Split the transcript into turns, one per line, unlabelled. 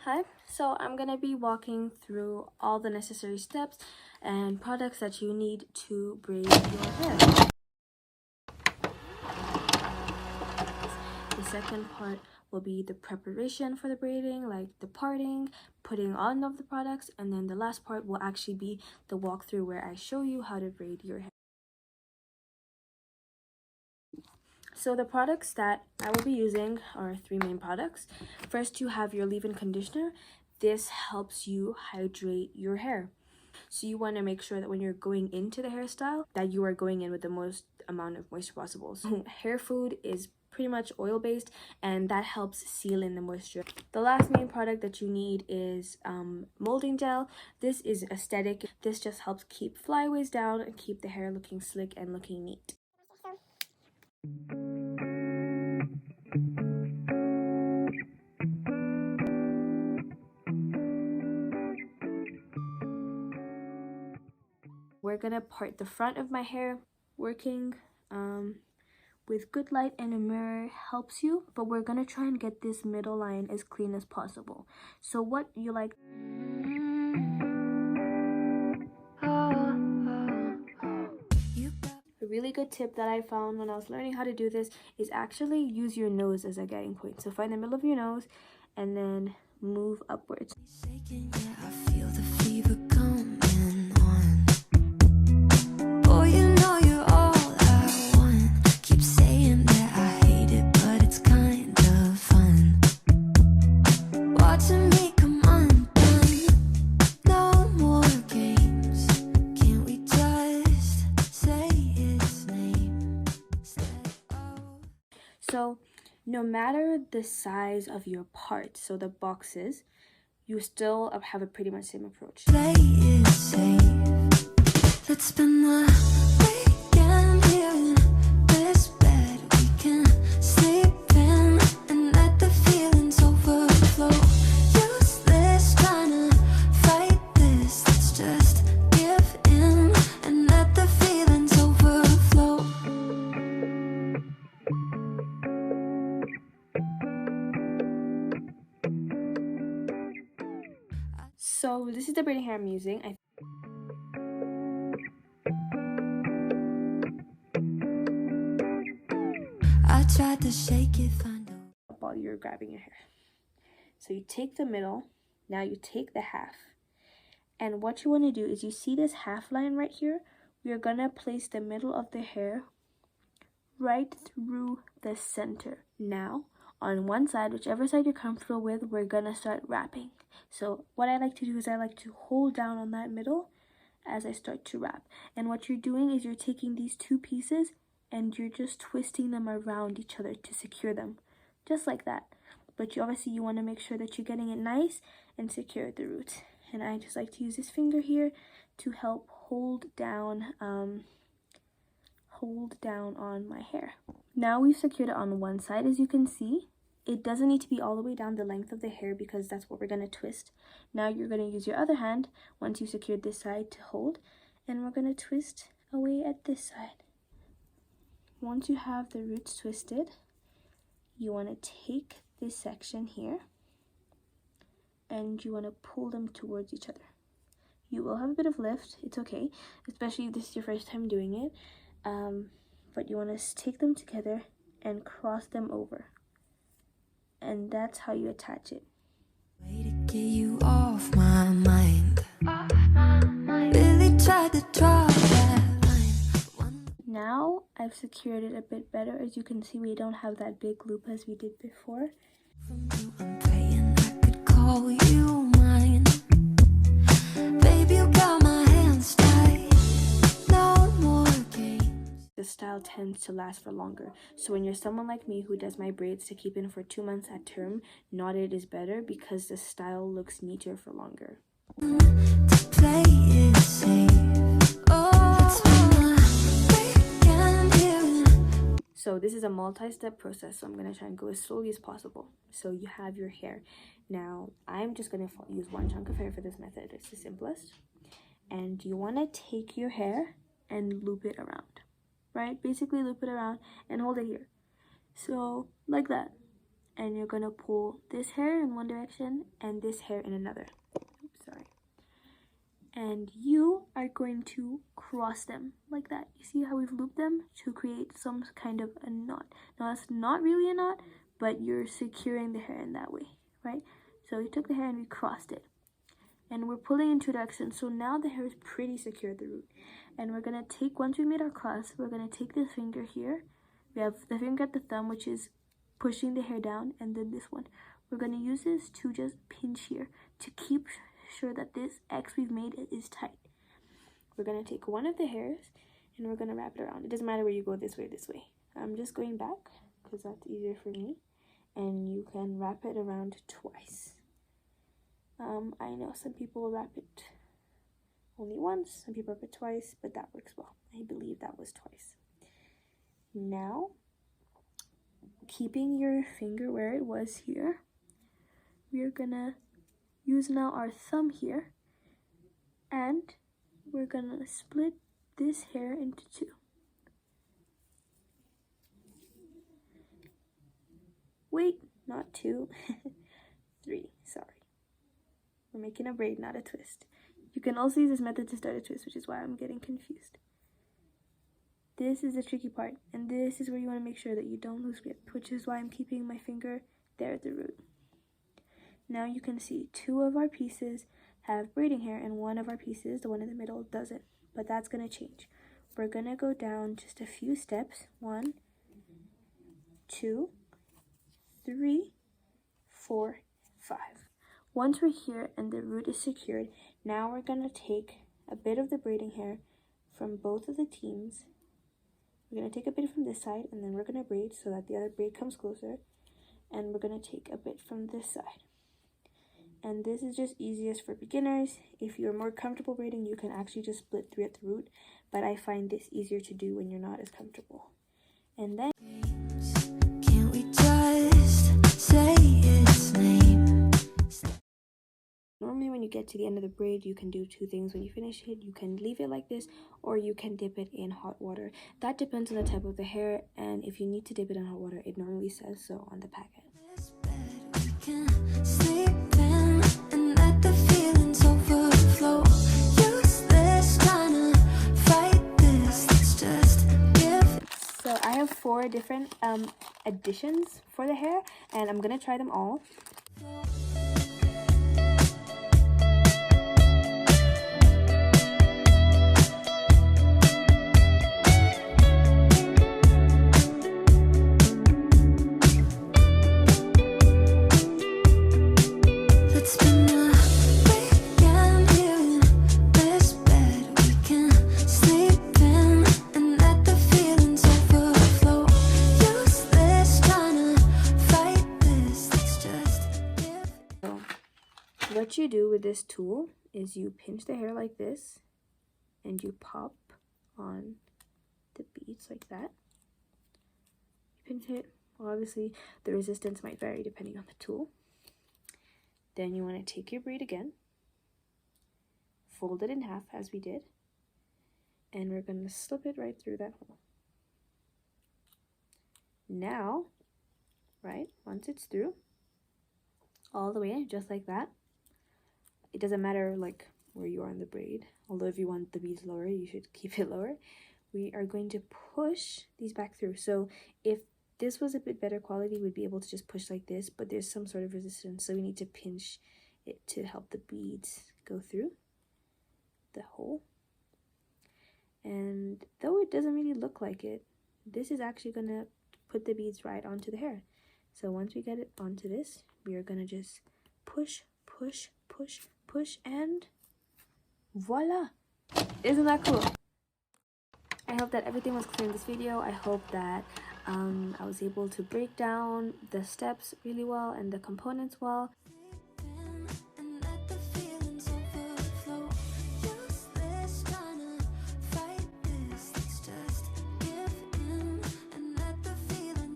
Hi, so I'm going to be walking through all the necessary steps and products that you need to braid your hair. The second part will be the preparation for the braiding, like the parting, putting on of the products, and then the last part will actually be the walkthrough where I show you how to braid your hair. So the products that I will be using are three main products. First, you have your leave-in conditioner. This helps you hydrate your hair. So you want to make sure that when you're going into the hairstyle that you are going in with the most amount of moisture possible. So hair food is pretty much oil based and that helps seal in the moisture. The last main product that you need is molding gel. This is aesthetic. This just helps keep flyaways down and keep the hair looking slick and looking neat. We're gonna part the front of my hair. Working with good light and a mirror helps you, but we're gonna try and get this middle line as clean as possible. So what you like, a really good tip that I found when I was learning how to do this is actually use your nose as a guiding point. So find the middle of your nose and then move upwards. So no matter the size of your part, so the boxes, you still have a pretty much same approach. Play it safe. Let's spend the weekend here in this bed. We can sleep in and let the feelings overflow. Useless trying to fight this. Let's just give in and let the feelings overflow. So this is the braiding hair I'm using. I tried to shake it, find out while you're grabbing your hair. So you take the middle, now you take the half. And what you want to do is you see this half line right here? We are going to place the middle of the hair right through the center. Now, on one side, whichever side you're comfortable with, we're going to start wrapping. So what I like to do is I like to hold down on that middle as I start to wrap. And what you're doing is you're taking these two pieces and you're just twisting them around each other to secure them. Just like that. But you want to make sure that you're getting it nice and secure at the roots. And I just like to use this finger here to help hold down on my hair. Now we've secured it on one side, as you can see. It doesn't need to be all the way down the length of the hair because that's what we're going to twist. Now you're going to use your other hand once you secured this side to hold, and we're going to twist away at this side. Once you have the roots twisted, you want to take this section here and you want to pull them towards each other. You will have a bit of lift, it's okay, especially if this is your first time doing it, but you want to take them together and cross them over. And that's how you attach it. Way to get you off my mind. Really tried to draw that line. Now I've secured it a bit better. As you can see, we don't have that big loop as we did before. From you, I'm praying I could call you mine. Baby, you got my hands tied. No more games. The style tends to last for longer. So when you're someone like me who does my braids to keep in for 2 months at term, knotted is better because the style looks neater for longer. To play it safe. So this is a multi-step process, so I'm going to try and go as slowly as possible. So you have your hair. Now, I'm just going to use one chunk of hair for this method. It's the simplest. And you want to take your hair and loop it around, right? Basically loop it around and hold it here. So, like that. and you're gonna pull this hair in one direction and this hair in another. Oops, sorry. And you are going to cross them like that. You see how we've looped them to create some kind of a knot. Now that's not really a knot, but you're securing the hair in that way, right? So we took the hair and we crossed it. And we're pulling in two directions, so now the hair is pretty secure at the root. And we're gonna take, once we made our cross, we're gonna take this finger here. We have the finger at the thumb, which is pushing the hair down, and then this one. We're gonna use this to just pinch here to keep sure that this X we've made is tight. We're gonna take one of the hairs and we're gonna wrap it around. It doesn't matter where you go, this way or this way. I'm just going back because that's easier for me. And you can wrap it around twice. I know some people wrap it only once, some people wrap it twice, but that works well. I believe that was twice. Now, keeping your finger where it was here, we're gonna use now our thumb here, and we're gonna split this hair into two. Wait, not two, 3, sorry. We're making a braid, not a twist. You can also use this method to start a twist, which is why I'm getting confused. This is the tricky part, and this is where you want to make sure that you don't lose grip, which is why I'm keeping my finger there at the root. Now you can see 2 of our pieces have braiding hair, and 1 of our pieces, the one in the middle, doesn't. But that's going to change. We're going to go down just a few steps. 1, 2, 3, 4, 5. Once we're here and the root is secured, now we're going to take a bit of the braiding hair from both of the teams. We're going to take a bit from this side, and then we're going to braid so that the other braid comes closer. And we're going to take a bit from this side. And this is just easiest for beginners. If you're more comfortable braiding, you can actually just split 3 at the root. But I find this easier to do when you're not as comfortable. And then... Can't we just say its name? Normally when you get to the end of the braid, you can do 2 things when you finish it. You can leave it like this, or you can dip it in hot water. That depends on the type of the hair, and if you need to dip it in hot water, it normally says so on the packet. So I have 4 different additions for the hair, and I'm gonna try them all. What you do with this tool is you pinch the hair like this and you pop on the beads like that. You pinch it. Obviously the resistance might vary depending on the tool. Then you want to take your braid again, fold it in half as we did, and we're going to slip it right through that hole. Now, right, once it's through, all the way, just like that, it doesn't matter like where you are in the braid, although if you want the beads lower, you should keep it lower. We are going to push these back through. So if this was a bit better quality, we'd be able to just push like this, but there's some sort of resistance, so we need to pinch it to help the beads go through the hole. And though it doesn't really look like it, this is actually gonna put the beads right onto the hair. So once we get it onto this, we are gonna just push, push, push, push, and voila! Isn't that cool? I hope that everything was clear in this video. I hope that I was able to break down the steps really well and the components well.